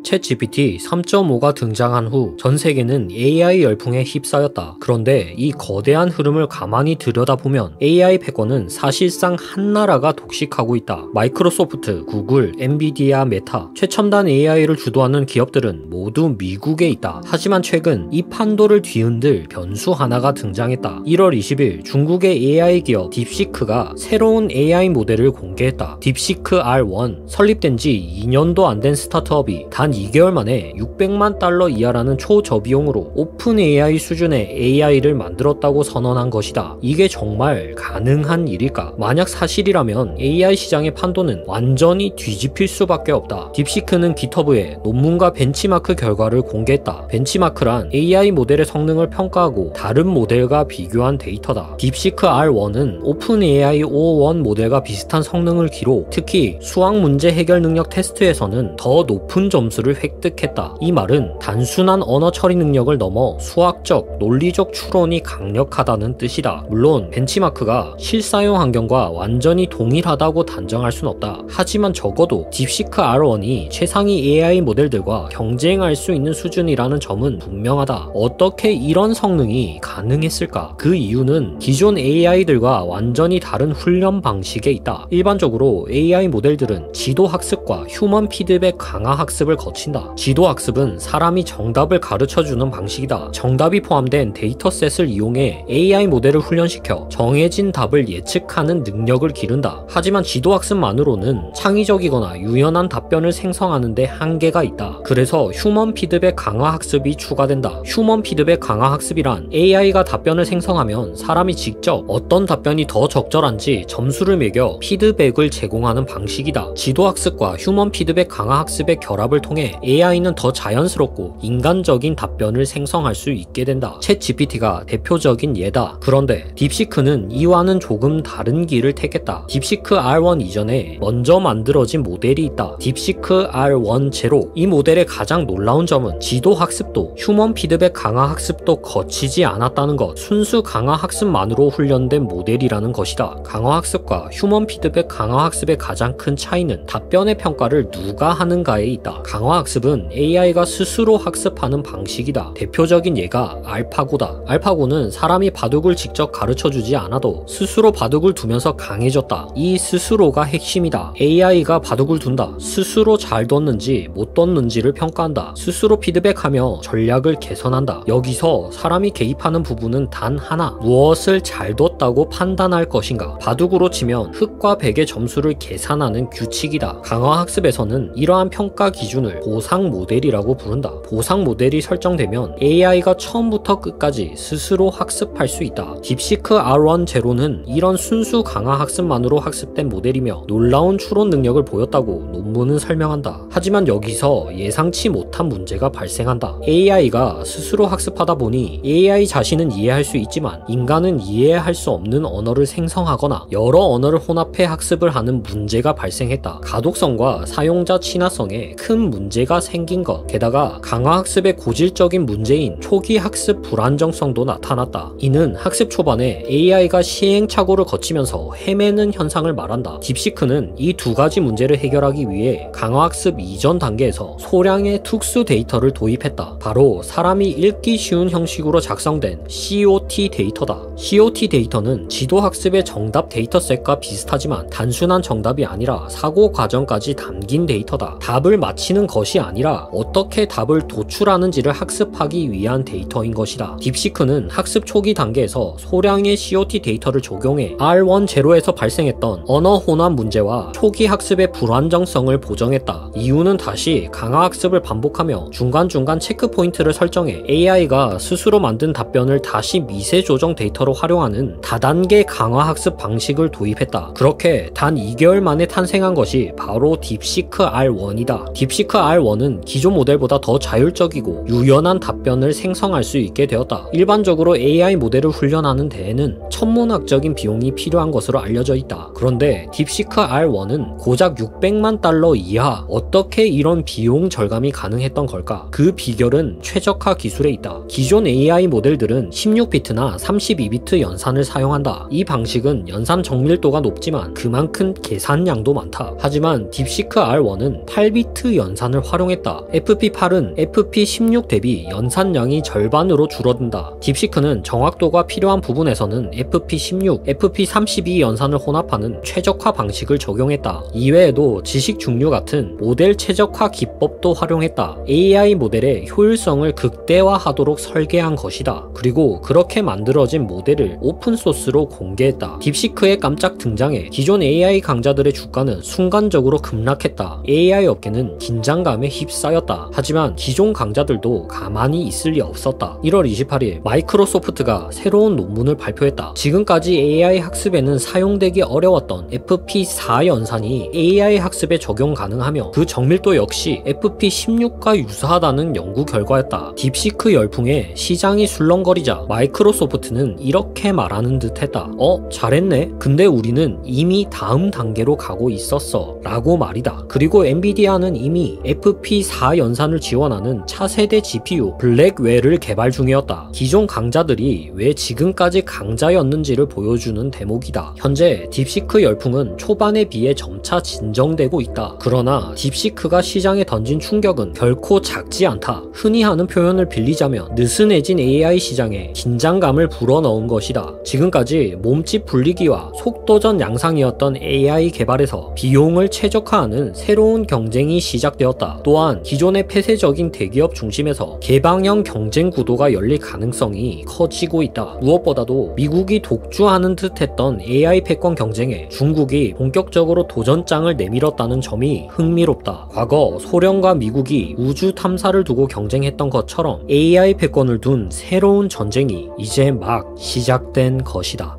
챗GPT 3.5가 등장한 후 전 세계는 AI 열풍에 휩싸였다. 그런데 이 거대한 흐름을 가만히 들여다보면 AI 패권은 사실상 한 나라가 독식하고 있다. 마이크로소프트, 구글, 엔비디아, 메타, 최첨단 AI를 주도하는 기업들은 모두 미국에 있다. 하지만 최근 이 판도를 뒤흔들 변수 하나가 등장했다. 1월 20일 중국의 AI 기업 딥시크가 새로운 AI 모델을 공개했다. 딥시크 R1 설립된 지 2년도 안 된 스타트업이 단 2개월 만에 600만 달러 이하라는 초저비용으로 오픈 AI 수준의 AI를 만들었다고 선언한 것이다. 이게 정말 가능한 일일까? 만약 사실이라면 AI 시장의 판도는 완전히 뒤집힐 수밖에 없다. 딥시크는 깃허브에 논문과 벤치마크 결과를 공개했다. 벤치마크란 AI 모델의 성능을 평가하고 다른 모델과 비교한 데이터다. 딥시크 R1은 오픈 AI 501 모델과 비슷한 성능을 기록, 특히 수학 문제 해결 능력 테스트에서는 더 높은 점수를 획득했다. 이 말은 단순한 언어 처리 능력을 넘어 수학적, 논리적 추론이 강력하다는 뜻이다. 물론 벤치마크가 실사용 환경과 완전히 동일하다고 단정할 순 없다. 하지만 적어도 딥시크 R1이 최상위 AI 모델들과 경쟁할 수 있는 수준이라는 점은 분명하다. 어떻게 이런 성능이 가능했을까? 그 이유는 기존 AI들과 완전히 다른 훈련 방식에 있다. 일반적으로 AI 모델들은 지도 학습과 휴먼 피드백 강화 학습을 거친다. 지도 학습은 사람이 정답을 가르쳐주는 방식이다. 정답이 포함된 데이터셋을 이용해 AI 모델을 훈련시켜 정해진 답을 예측하는 능력을 기른다. 하지만 지도 학습만으로는 창의적이거나 유연한 답변을 생성하는 데 한계가 있다. 그래서 휴먼 피드백 강화 학습이 추가된다. 휴먼 피드백 강화 학습이란 AI가 답변을 생성하면 사람이 직접 어떤 답변이 더 적절한지 점수를 매겨 피드백을 제공하는 방식이다. 지도 학습과 휴먼 피드백 강화 학습의 결합을 통해 AI는 더 자연스럽고 인간적인 답변을 생성할 수 있게 된다. 챗 GPT가 대표적인 예다. 그런데 딥시크는 이와는 조금 다른 길을 택했다. 딥시크 R1 이전에 먼저 만들어진 모델이 있다. 딥시크 R1 제로. 이 모델의 가장 놀라운 점은 지도 학습도 휴먼 피드백 강화 학습도 거치지 않았다는 것. 순수 강화 학습만으로 훈련된 모델이라는 것이다. 강화 학습과 휴먼 피드백 강화 학습의 가장 큰 차이는 답변의 평가를 누가 하는가에 있다. 강화 학습은 AI가 스스로 학습하는 방식이다. 대표적인 예가 알파고다. 알파고는 사람이 바둑을 직접 가르쳐주지 않아도 스스로 바둑을 두면서 강해졌다. 이 스스로가 핵심이다. AI가 바둑을 둔다. 스스로 잘 뒀는지 못 뒀는지를 평가한다. 스스로 피드백하며 전략을 개선한다. 여기서 사람이 개입하는 부분은 단 하나. 무엇을 잘 뒀다고 판단할 것인가. 바둑으로 치면 흑과 백의 점수를 계산하는 규칙이다. 강화 학습에서는 이러한 평가 기준을 보상 모델이라고 부른다. 보상 모델이 설정되면 AI가 처음부터 끝까지 스스로 학습할 수 있다. 딥시크 R1 제로는 이런 순수 강화 학습만으로 학습된 모델이며 놀라운 추론 능력을 보였다고 논문은 설명한다. 하지만 여기서 예상치 못한 문제가 발생한다. AI가 스스로 학습하다 보니 AI 자신은 이해할 수 있지만 인간은 이해할 수 없는 언어를 생성하거나 여러 언어를 혼합해 학습을 하는 문제가 발생했다. 가독성과 사용자 친화성에 큰 문제가 생긴 것. 게다가 강화 학습의 고질적인 문제인 초기 학습 불안정성도 나타났다. 이는 학습 초반에 AI가 시행착오를 거치면서 헤매는 현상을 말한다. 딥시크는 이 두 가지 문제를 해결하기 위해 강화 학습 이전 단계에서 소량의 특수 데이터를 도입했다. 바로 사람이 읽기 쉬운 형식으로 작성된 COT 데이터다. COT 데이터는 지도 학습의 정답 데이터셋과 비슷하지만 단순한 정답이 아니라 사고 과정까지 담긴 데이터다. 답을 맞히는 것이 아니라 어떻게 답을 도출하는지를 학습하기 위한 데이터인 것이다. 딥시크는 학습 초기 단계에서 소량의 COT 데이터를 적용해 R1 제로에서 발생했던 언어 혼합 문제와 초기 학습의 불안정성을 보정했다. 이유는 다시 강화 학습을 반복하며 중간중간 체크포인트를 설정해 AI가 스스로 만든 답변을 다시 미세 조정 데이터로 활용하는 다단계 강화 학습 방식을 도입했다. 그렇게 단 2개월 만에 탄생한 것이 바로 딥시크 R1이다. 딥시크 R1은 기존 모델보다 더 자율적이고 유연한 답변을 생성할 수 있게 되었다. 일반적으로 AI 모델을 훈련하는 데에는 천문학적인 비용이 필요한 것으로 알려져 있다. 그런데 딥시크 R1은 고작 600만 달러 이하. 어떻게 이런 비용 절감이 가능했던 걸까? 그 비결은 최적화 기술에 있다. 기존 AI 모델들은 16비트나 32비트 연산을 사용한다. 이 방식은 연산 정밀도가 높지만 그만큼 계산량도 많다. 하지만 딥시크 R1은 8비트 연산을 연산을 활용했다. FP8은 FP16 대비 연산량이 절반으로 줄어든다. 딥시크는 정확도가 필요한 부분에서는 FP16, FP32 연산을 혼합하는 최적화 방식을 적용했다. 이외에도 지식 중류 같은 모델 최적화 기법도 활용했다. AI 모델의 효율성을 극대화하도록 설계한 것이다. 그리고 그렇게 만들어진 모델을 오픈소스로 공개했다. 딥시크의 깜짝 등장에 기존 AI 강자들의 주가는 순간적으로 급락했다. AI 업계는 긴장감에 휩싸였다. 하지만 기존 강자들도 가만히 있을 리 없었다. 1월 28일 마이크로소프트가 새로운 논문을 발표했다. 지금까지 AI 학습에는 사용되기 어려웠던 FP4 연산이 AI 학습에 적용 가능하며 그 정밀도 역시 FP16과 유사하다는 연구 결과였다. 딥시크 열풍에 시장이 술렁거리자 마이크로소프트는 이렇게 말하는 듯 했다. 잘했네. 근데 우리는 이미 다음 단계로 가고 있었어. 라고 말이다. 그리고 엔비디아는 이미 FP4 연산을 지원하는 차세대 GPU 블랙웰을 개발 중이었다. 기존 강자들이 왜 지금까지 강자였는지를 보여주는 대목이다. 현재 딥시크 열풍은 초반에 비해 점차 진정되고 있다. 그러나 딥시크가 시장에 던진 충격은 결코 작지 않다. 흔히 하는 표현을 빌리자면 느슨해진 AI 시장에 긴장감을 불어넣은 것이다. 지금까지 몸집 불리기와 속도전 양상이었던 AI 개발에서 비용을 최적화하는 새로운 경쟁이 시작되었다. 또한 기존의 폐쇄적인 대기업 중심에서 개방형 경쟁 구도가 열릴 가능성이 커지고 있다. 무엇보다도 미국이 독주하는 듯했던 AI 패권 경쟁에 중국이 본격적으로 도전장을 내밀었다는 점이 흥미롭다. 과거 소련과 미국이 우주 탐사를 두고 경쟁했던 것처럼 AI 패권을 둔 새로운 전쟁이 이제 막 시작된 것이다.